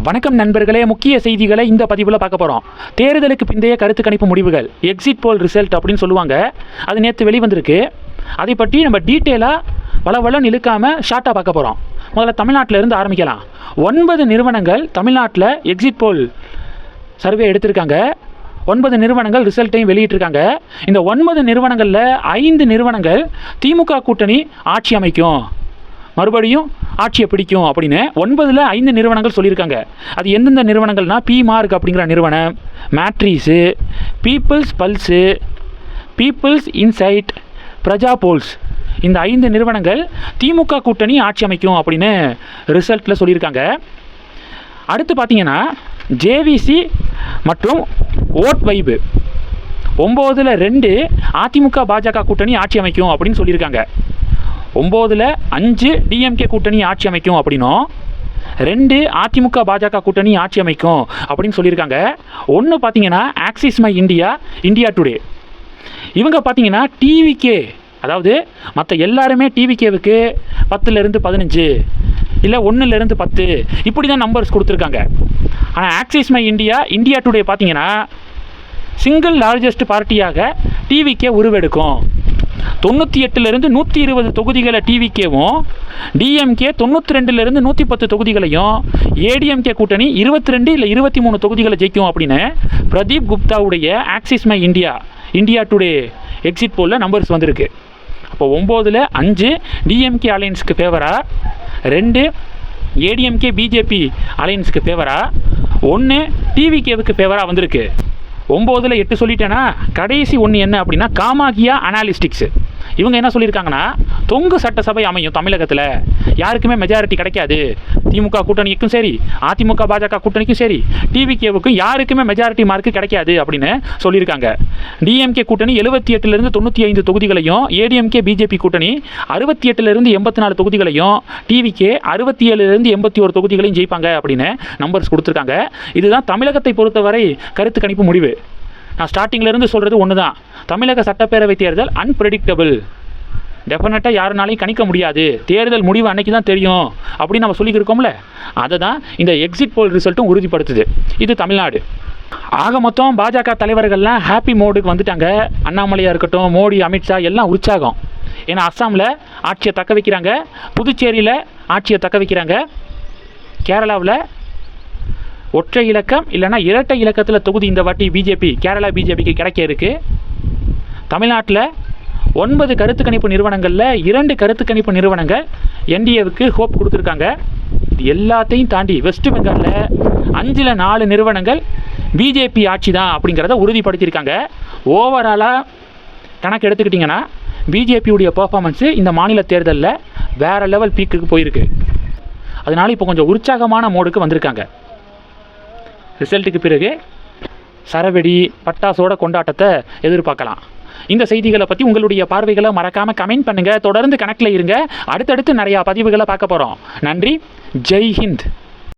வணக்கம் நண்பர்களே, முக்கிய செய்திகளை இந்த பதிவில் பார்க்க போகிறோம். தேர்தலுக்கு பிந்தைய கருத்து கணிப்பு முடிவுகள், எக்ஸிட் போல் ரிசல்ட் அப்படின்னு சொல்லுவாங்க. அது நேற்று வெளிவந்திருக்கு. அதை பற்றி நம்ம டீட்டெயிலாக வளவளன்னு இழுக்காமல் ஷார்ட்டாக பார்க்க போகிறோம். முதல்ல தமிழ்நாட்டில் இருந்து ஆரம்பிக்கலாம். 9 நிறுவனங்கள் தமிழ்நாட்டில் எக்ஸிட் போல் சர்வே எடுத்திருக்காங்க. 9 நிறுவனங்கள் ரிசல்ட்டையும் வெளியிட்டிருக்காங்க. இந்த 9 நிறுவனங்களில் 5 நிறுவனங்கள் திமுக கூட்டணி ஆட்சி அமைக்கும், மறுபடியும் ஆட்சியை பிடிக்கும் அப்படின்னு 9ல் 5 நிறுவனங்கள் சொல்லியிருக்காங்க. அது எந்தெந்த நிறுவனங்கள்னா, PMark அப்படிங்கிற நிறுவனம், மேட்ரிஸு, பீப்புள்ஸ் பல்ஸு, பீப்புள்ஸ் இன்சைட், பிரஜா போல்ஸ், இந்த 5 நிறுவனங்கள் திமுக கூட்டணி ஆட்சி அமைக்கும் அப்படின்னு ரிசல்ட்டில் சொல்லியிருக்காங்க. அடுத்து பார்த்தீங்கன்னா JVC மற்றும் ஓட் வைபு 9ல் 2 அதிமுக பாஜக கூட்டணி ஆட்சி அமைக்கும் அப்படின்னு சொல்லியிருக்காங்க. 9ல் 5 DMK கூட்டணி ஆட்சி அமைக்கும் அப்படின்னும் 2 அதிமுக பாஜக கூட்டணி ஆட்சி அமைக்கும் அப்படின்னு சொல்லியிருக்காங்க. ஒன்று பார்த்தீங்கன்னா axis My India, India today. இவங்க பார்த்தீங்கன்னா TVK, அதாவது மற்ற எல்லாருமே TVKவுக்கு 10லேருந்து 15 இல்லை 1லேருந்து 10 இப்படி தான் நம்பர்ஸ் கொடுத்துருக்காங்க. ஆனால் axis My India, India today பார்த்தீங்கன்னா சிங்கிள் லார்ஜஸ்ட் பார்ட்டியாக TVK உருவெடுக்கும். 98லேருந்து 120 தொகுதிகளை TVKவும், DMK 92லேருந்து 110 தொகுதிகளையும், ADMK கூட்டணி 22 இல்லை 23 தொகுதிகளை ஜெயிக்கும் அப்படின்னு பிரதீப் குப்தாவுடைய Axis My India, India Today exit போலில் நம்பர்ஸ் வந்திருக்கு. அப்போ 9ல் 5 DMK அலையன்ஸுக்கு ஃபேவராக, 2 ADMK BJP அலையன்ஸுக்கு ஃபேவராக, 1 TVKவுக்கு ஃபேவராக வந்திருக்கு. 9ல் 8 சொல்லிட்டேன்னா, கடைசி ஒன்று என்ன அப்படின்னா காமாகியா அனாலிஸ்டிக்ஸ். இவங்க என்ன சொல்லியிருக்காங்கன்னா, தொங்கு சட்டசபை அமையும் தமிழகத்தில், யாருக்குமே மெஜாரிட்டி கிடைக்காது, திமுக கூட்டணிக்கும் சரி அதிமுக பாஜக கூட்டணிக்கும் சரி TVKவுக்கும் யாருக்குமே மெஜாரிட்டி மார்க்கு கிடைக்காது அப்படின்னு சொல்லியிருக்காங்க. DMK கூட்டணி 78லேருந்து 95 தொகுதிகளையும், ADMK BJP கூட்டணி 68லேருந்து 84 தொகுதிகளையும், TVK 67லேருந்து 81 தொகுதிகளையும் ஜெயிப்பாங்க அப்படின்னு நம்பர்ஸ் கொடுத்துருக்காங்க. இதுதான் தமிழகத்தை பொறுத்தவரை கருத்து கணிப்பு முடிவு. நான் ஸ்டார்டிங்கிலேருந்து சொல்கிறது ஒன்று தான், தமிழக சட்டப்பேரவை தேர்தல் அன்பிரடிக்டபிள், டெஃபினட்டாக யாருனாலையும் கணிக்க முடியாது, தேர்தல் முடிவு அன்னைக்கு தான் தெரியும் அப்படின்னு நம்ம சொல்லியிருக்கோம்ல, அதை தான் இந்த எக்ஸிட் போல் ரிசல்ட்டும் உறுதிப்படுத்துது. இது தமிழ்நாடு. ஆக மொத்தம் பாஜக தலைவர்கள்லாம் ஹாப்பி மோடுக்கு வந்துட்டாங்க. அண்ணாமலையாக இருக்கட்டும், மோடி, அமித்ஷா எல்லாம் உற்சாகம். ஏன்னா அஸ்ஸாமில் ஆட்சியை தக்க வைக்கிறாங்க, புதுச்சேரியில் ஆட்சியை தக்க வைக்கிறாங்க, கேரளாவில் ஒற்றை இலக்கம் இல்லைனா இரட்டை இலக்கத்தில் தொகுதி இந்த வாட்டி கேரளா பிஜேபிக்கு கிடைக்க இருக்குது. தமிழ்நாட்டில் 9 கருத்து கணிப்பு நிறுவனங்களில் 2 கருத்து கணிப்பு நிறுவனங்கள் NDAவுக்கு ஹோப் கொடுத்துருக்காங்க. எல்லாத்தையும் தாண்டி வெஸ்ட் பெங்காலில் 5ல் 4 நிறுவனங்கள் BJP ஆட்சி தான் அப்படிங்கிறத உறுதிப்படுத்தியிருக்காங்க. ஓவராலாக கணக்கு எடுத்துக்கிட்டிங்கன்னா பிஜேபியுடைய பர்ஃபார்மன்ஸு இந்த மாநில தேர்தலில் வேறு லெவல் பீக்குக்கு போயிருக்கு. அதனால் இப்போ கொஞ்சம் உற்சாகமான மோடுக்கு வந்திருக்காங்க. ரிசல்ட்டுக்கு பிறகு சரவெடி பட்டாசோட கொண்டாட்டத்தை எதிர்பார்க்கலாம். இந்த செய்திகளை பற்றி உங்களுடைய பார்வைகளை மறக்காமல் கமெண்ட் பண்ணுங்கள். தொடர்ந்து கணக்கில் இருங்க. அடுத்தடுத்து நிறையா பதிவுகளை பார்க்க போகிறோம். நன்றி. ஜெய் ஹிந்த்.